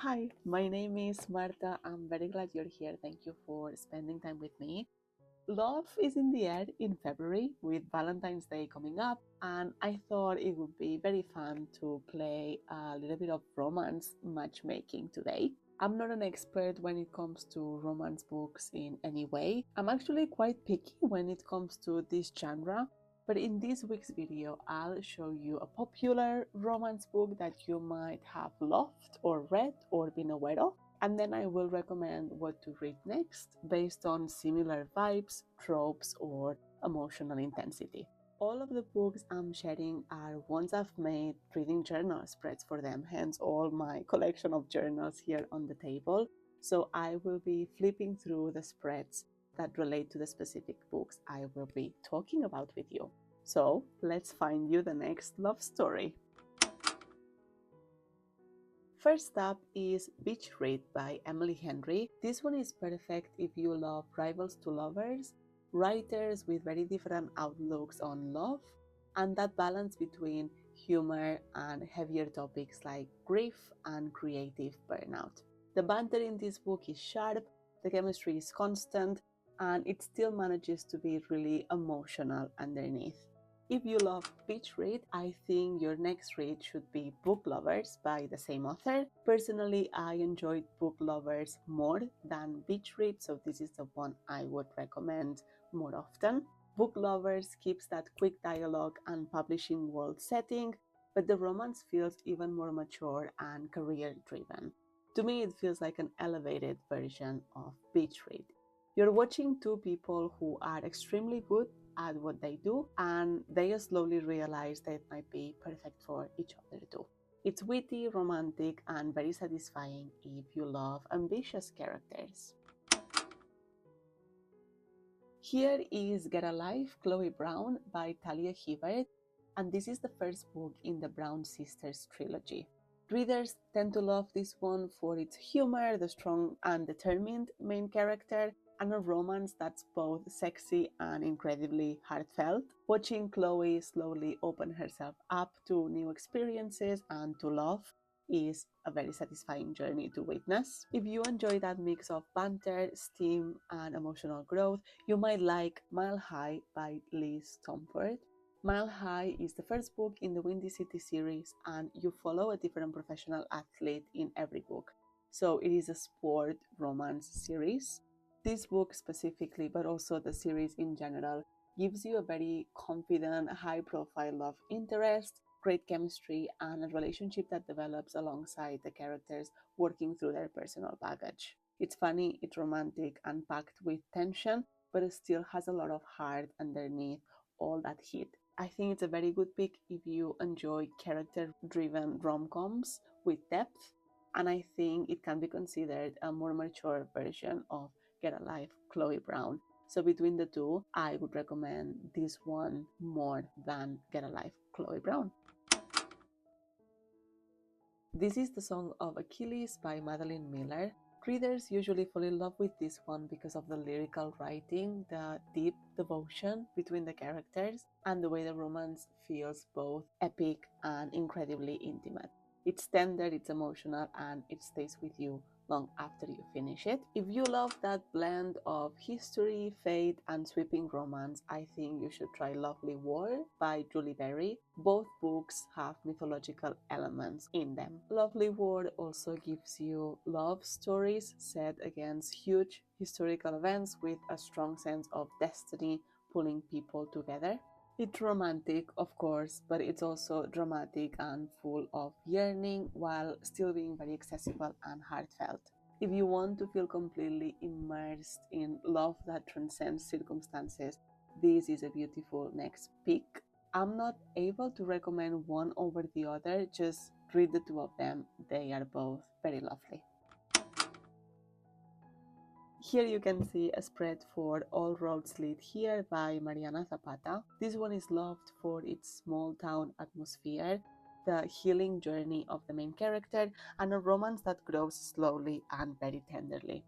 Hi, my name is Marta. I'm very glad you're here. Thank you for spending time with me. Love is in the air in February with Valentine's Day coming up, and I thought it would be very fun to play a little bit of romance matchmaking today. I'm not an expert when it comes to romance books in any way. I'm actually quite picky when it comes to this genre, but in this week's video, I'll show you a popular romance book that you might have loved or read or been aware of, and then I will recommend what to read next based on similar vibes, tropes, or emotional intensity. All of the books I'm sharing are ones I've made reading journal spreads for them, hence all my collection of journals here on the table. So I will be flipping through the spreads that relate to the specific books I will be talking about with you. So let's find you the next love story. First up is Beach Read by Emily Henry. This one is perfect if you love rivals to lovers, writers with very different outlooks on love, and that balance between humor and heavier topics like grief and creative burnout. The banter in this book is sharp, the chemistry is constant, and it still manages to be really emotional underneath. If you love Beach Read, I think your next read should be Book Lovers by the same author. Personally, I enjoyed Book Lovers more than Beach Read, so this is the one I would recommend more often. Book Lovers keeps that quick dialogue and publishing world setting, but the romance feels even more mature and career-driven. To me, it feels like an elevated version of Beach Read. You're watching two people who are extremely good at what they do, and they slowly realize they might be perfect for each other too. It's witty, romantic, and very satisfying if you love ambitious characters. Here is Get a Life, Chloe Brown by Talia Hibbert, and this is the first book in the Brown Sisters trilogy. Readers tend to love this one for its humor, the strong and determined main character, and a romance that's both sexy and incredibly heartfelt. Watching Chloe slowly open herself up to new experiences and to love is a very satisfying journey to witness. If you enjoy that mix of banter, steam, and emotional growth, you might like Mile High by Liz Stomford. Mile High is the first book in the Windy City series, and you follow a different professional athlete in every book. So it is a sport romance series. This book specifically, but also the series in general, gives you a very confident, high-profile love interest, great chemistry, and a relationship that develops alongside the characters working through their personal baggage. It's funny, it's romantic, and packed with tension, but it still has a lot of heart underneath all that heat. I think it's a very good pick if you enjoy character-driven rom-coms with depth, and I think it can be considered a more mature version of Get a Life, Chloe Brown. So between the two, I would recommend this one more than Get a Life, Chloe Brown. This is The Song of Achilles by Madeline Miller. Readers usually fall in love with this one because of the lyrical writing, the deep devotion between the characters, and the way the romance feels both epic and incredibly intimate. It's tender, it's emotional, and it stays with you long after you finish it. If you love that blend of history, fate, and sweeping romance, I think you should try Lovely War by Julie Berry. Both books have mythological elements in them. Lovely War also gives you love stories set against huge historical events with a strong sense of destiny pulling people together. It's romantic, of course, but it's also dramatic and full of yearning while still being very accessible and heartfelt. If you want to feel completely immersed in love that transcends circumstances, this is a beautiful next pick. I'm not able to recommend one over the other, just read the two of them. They are both very lovely. Here you can see a spread for All Roads Lead Here by Mariana Zapata. This one is loved for its small town atmosphere, the healing journey of the main character, and a romance that grows slowly and very tenderly.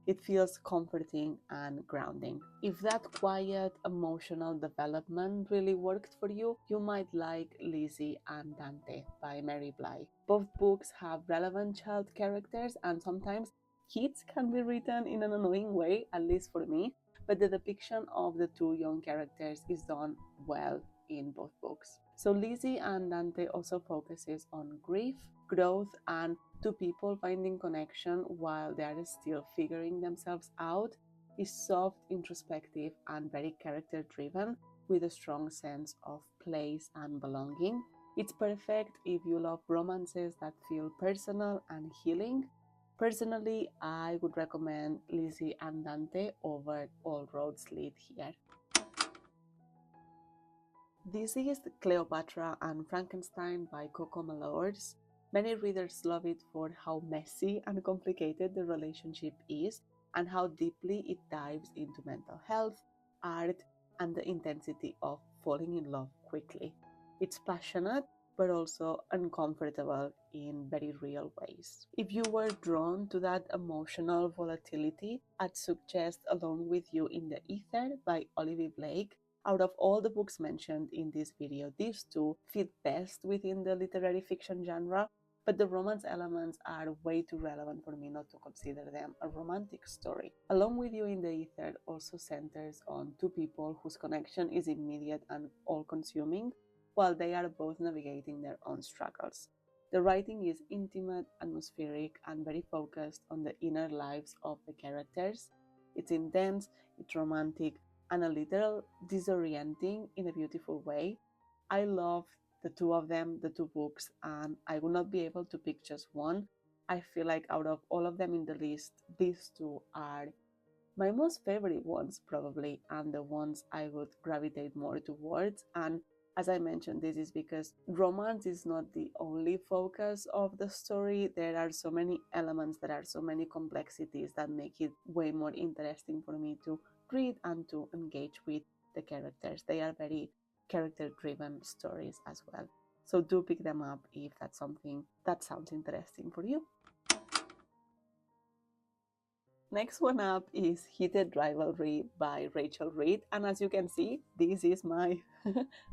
It feels comforting and grounding. If that quiet emotional development really worked for you, you might like Lizzie and Dante by Mary Bly. Both books have relevant child characters, and sometimes kids can be written in an annoying way, at least for me, but the depiction of the two young characters is done well in both books. So Lizzie and Dante also focuses on grief, growth, and two people finding connection while they are still figuring themselves out. Is soft, introspective, and very character driven, with a strong sense of place and belonging. It's perfect if you love romances that feel personal and healing. Personally, I would recommend Lizzie and Dante over All Roads Lead here. This is Cleopatra and Frankenstein by Coco Malors. Many readers love it for how messy and complicated the relationship is and how deeply it dives into mental health, art, and the intensity of falling in love quickly. It's passionate but also uncomfortable in very real ways. If you were drawn to that emotional volatility, I'd suggest Alone with You in the Ether by Olivia Blake. Out of all the books mentioned in this video, these two fit best within the literary fiction genre, but the romance elements are way too relevant for me not to consider them a romantic story. Alone with You in the Ether also centers on two people whose connection is immediate and all-consuming, while they are both navigating their own struggles. The writing is intimate, atmospheric, and very focused on the inner lives of the characters. It's intense, it's romantic, and a little disorienting in a beautiful way. I love the two of them, the two books, and I would not be able to pick just one. I feel like out of all of them in the list, these two are my most favorite ones probably, and the ones I would gravitate more towards. And as I mentioned, this is because romance is not the only focus of the story. There are so many elements, there are so many complexities that make it way more interesting for me to read and to engage with the characters. They are very character driven stories as well. So do pick them up if that's something that sounds interesting for you. Next one up is Heated Rivalry by Rachel Reed, and as you can see, this is my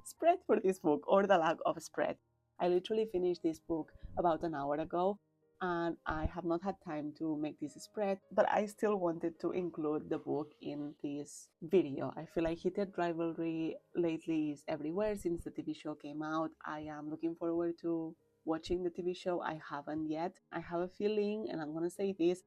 spread for this book, or the lack of spread. I literally finished this book about an hour ago, and I have not had time to make this spread, but I still wanted to include the book in this video. I feel like Heated Rivalry lately is everywhere since the TV show came out. I am looking forward to watching the TV show. I haven't yet. I have a feeling, and I'm gonna say this,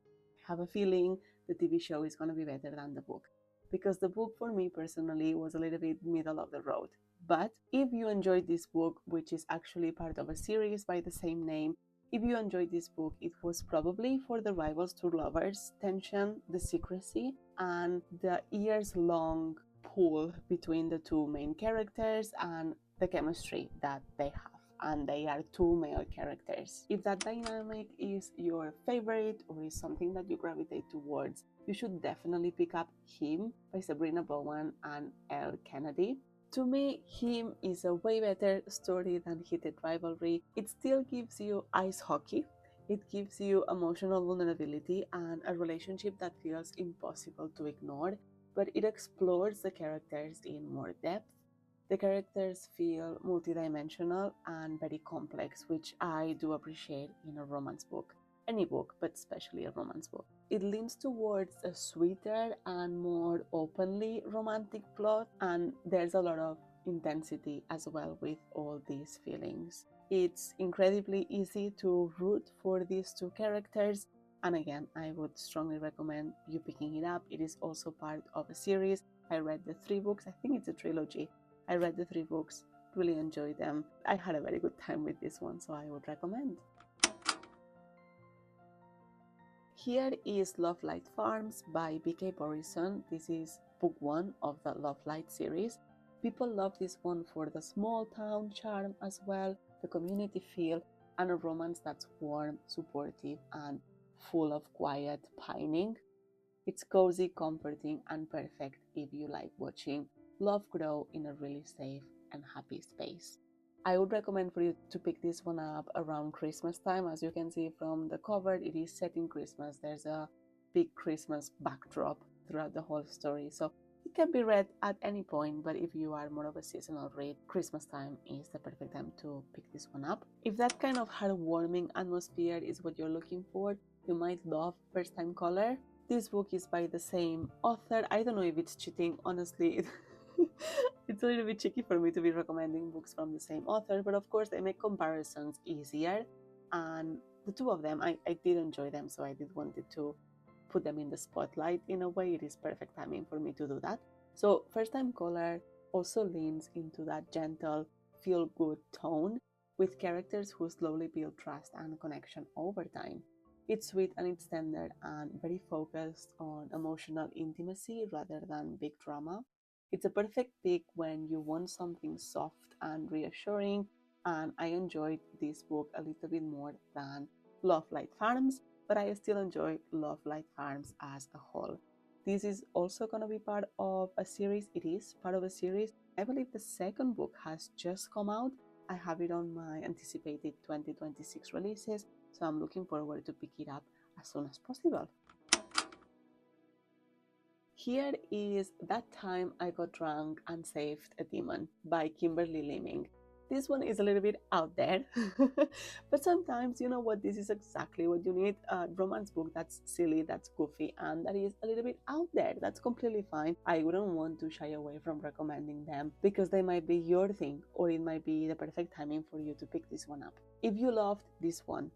have a feeling the TV show is going to be better than the book, because the book for me personally was a little bit middle of the road. But if you enjoyed this book, which is actually part of a series by the same name, if you enjoyed this book, it was probably for the rivals to lovers tension, the secrecy, and the years-long pull between the two main characters and the chemistry that they have. And they are two male characters. If that dynamic is your favorite or is something that you gravitate towards, you should definitely pick up Him by Sabrina Bowen and Elle Kennedy. To me, Him is a way better story than Heated Rivalry. It still gives you ice hockey. It gives you emotional vulnerability and a relationship that feels impossible to ignore, but it explores the characters in more depth. The characters feel multidimensional and very complex, which I do appreciate in a romance book. Any book, but especially a romance book. It leans towards a sweeter and more openly romantic plot, and there's a lot of intensity as well with all these feelings. It's incredibly easy to root for these two characters, and again, I would strongly recommend you picking it up. It is also part of a series. I read the 3 books, I think it's a trilogy. I read the 3 books, really enjoyed them. I had a very good time with this one, so I would recommend. Here is Love Light Farms by B.K. Borison. This is book 1 of the Love Light series. People love this one for the small town charm as well, the community feel, and a romance that's warm, supportive, and full of quiet pining. It's cozy, comforting, and perfect if you like watching love grow in a really safe and happy space. I would recommend for you to pick this one up around Christmas time. As you can see from the cover, it is set in Christmas. There's a big Christmas backdrop throughout the whole story. So it can be read at any point, but if you are more of a seasonal read, Christmas time is the perfect time to pick this one up. If that kind of heartwarming atmosphere is what you're looking for, you might love First Time Caller. This book is by the same author. I don't know if it's cheating, honestly. It's a little bit tricky for me to be recommending books from the same author, but of course they make comparisons easier. And the two of them, I did enjoy them, so I did wanted to put them in the spotlight. In a way, it is perfect timing for me to do that. So First Time Caller also leans into that gentle, feel-good tone with characters who slowly build trust and connection over time. It's sweet and it's tender and very focused on emotional intimacy rather than big drama. It's a perfect pick when you want something soft and reassuring, and I enjoyed this book a little bit more than Love Light Farms, but I still enjoy Love Light Farms as a whole. This is also going to be part of a series. It is part of a series. I believe the second book has just come out. I have it on my anticipated 2026 releases, so I'm looking forward to pick it up as soon as possible. Here is That Time I Got Drunk and Saved a Demon by Kimberly Leeming. This one is a little bit out there, but sometimes, you know what, this is exactly what you need. A romance book that's silly, that's goofy, and that is a little bit out there. That's completely fine. I wouldn't want to shy away from recommending them because they might be your thing, or it might be the perfect timing for you to pick this one up. If you loved this one,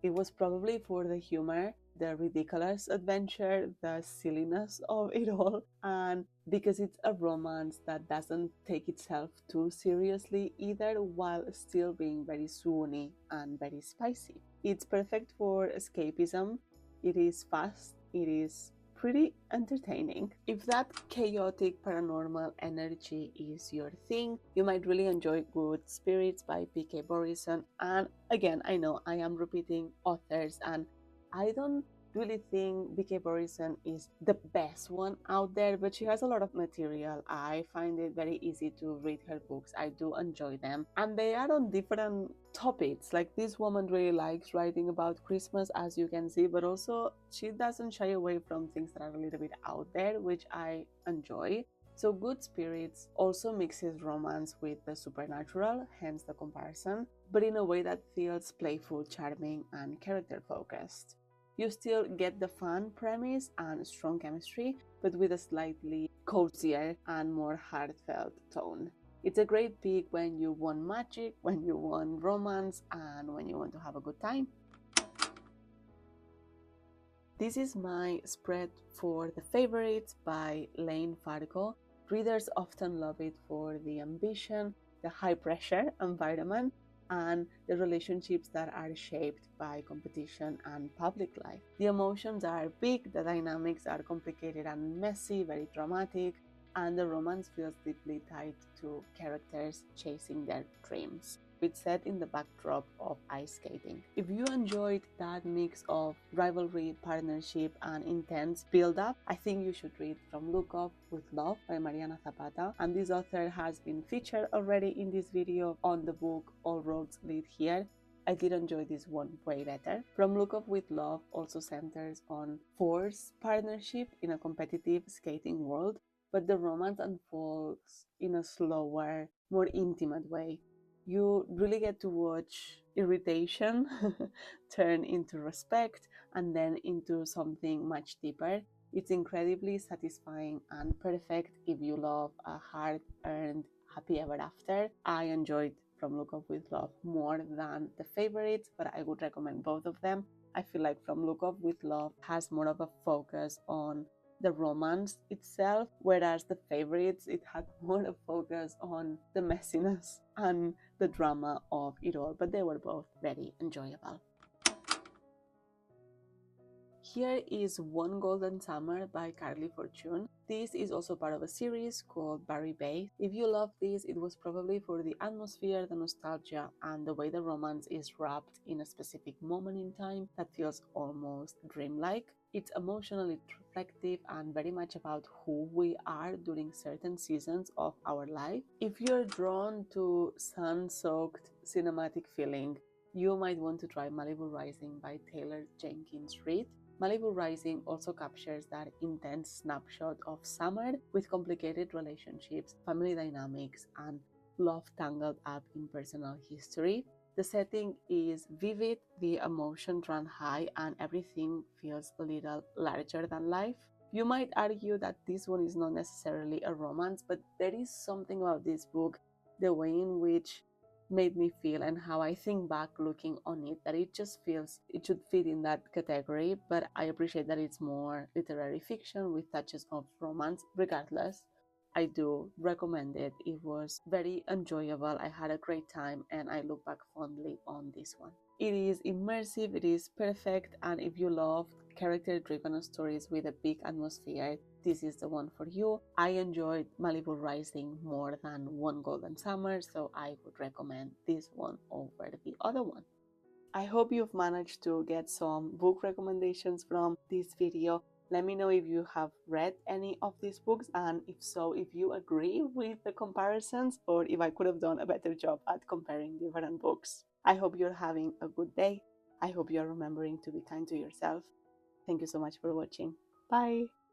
it was probably for the humor, the ridiculous adventure, the silliness of it all, and because it's a romance that doesn't take itself too seriously either, while still being very swoony and very spicy. It's perfect for escapism. It is fast. It is pretty entertaining. If that chaotic paranormal energy is your thing, you might really enjoy Good Spirits by P.K. Borison. And again, I know I am repeating authors, and I don't really think B.K. Borison is the best one out there, but she has a lot of material. I find it very easy to read her books. I do enjoy them, and they are on different topics. Like, this woman really likes writing about Christmas, as you can see, but also she doesn't shy away from things that are a little bit out there, which I enjoy. So Good Spirits also mixes romance with the supernatural, hence the comparison, but in a way that feels playful, charming, and character focused. You still get the fun premise and strong chemistry, but with a slightly cozier and more heartfelt tone. It's a great pick when you want magic, when you want romance, and when you want to have a good time. This is my spread for The Favorites by Lane Fargo. Readers often love it for the ambition, the high pressure environment, and the relationships that are shaped by competition and public life. The emotions are big, the dynamics are complicated and messy, very dramatic, and the romance feels deeply tied to characters chasing their dreams. It's set in the backdrop of ice skating. If you enjoyed that mix of rivalry, partnership, and intense build-up, I think you should read From Look Up with Love by Mariana Zapata. And this author has been featured already in this video on the book All Roads Lead Here. I did enjoy this one way better. From Look Up with Love also centers on forced partnership in a competitive skating world, but the romance unfolds in a slower, more intimate way. You really get to watch irritation turn into respect and then into something much deeper. It's incredibly satisfying and perfect if you love a hard-earned happy ever after. I enjoyed From Look Up with Love more than The Favorites, but I would recommend both of them. I feel like From Look Up with Love has more of a focus on the romance itself, whereas The Favorites, it had more of a focus on the messiness and the drama of it all, but they were both very enjoyable. Here is One Golden Summer by Carly Fortune. This is also part of a series called Barry Bay. If you love this, it was probably for the atmosphere, the nostalgia, and the way the romance is wrapped in a specific moment in time that feels almost dreamlike. It's emotionally reflective and very much about who we are during certain seasons of our life. If you're drawn to sun-soaked cinematic feeling, you might want to try Malibu Rising by Taylor Jenkins Reid. Malibu Rising also captures that intense snapshot of summer with complicated relationships, family dynamics, and love tangled up in personal history. The setting is vivid, the emotions run high, and everything feels a little larger than life. You might argue that this one is not necessarily a romance, but there is something about this book, the way in which made me feel and how I think back looking on it, that it just feels it should fit in that category. But I appreciate that it's more literary fiction with touches of romance. Regardless, I do recommend it. It was very enjoyable. I had a great time and I look back fondly on this one. It is immersive, it is perfect, and if you love character driven stories with a big atmosphere, this is the one for you. I enjoyed Malibu Rising more than One Golden Summer, so I would recommend this one over the other one. I hope you've managed to get some book recommendations from this video. Let me know if you have read any of these books, and if so, if you agree with the comparisons or if I could have done a better job at comparing different books. I hope you're having a good day. I hope you're remembering to be kind to yourself. Thank you so much for watching. Bye!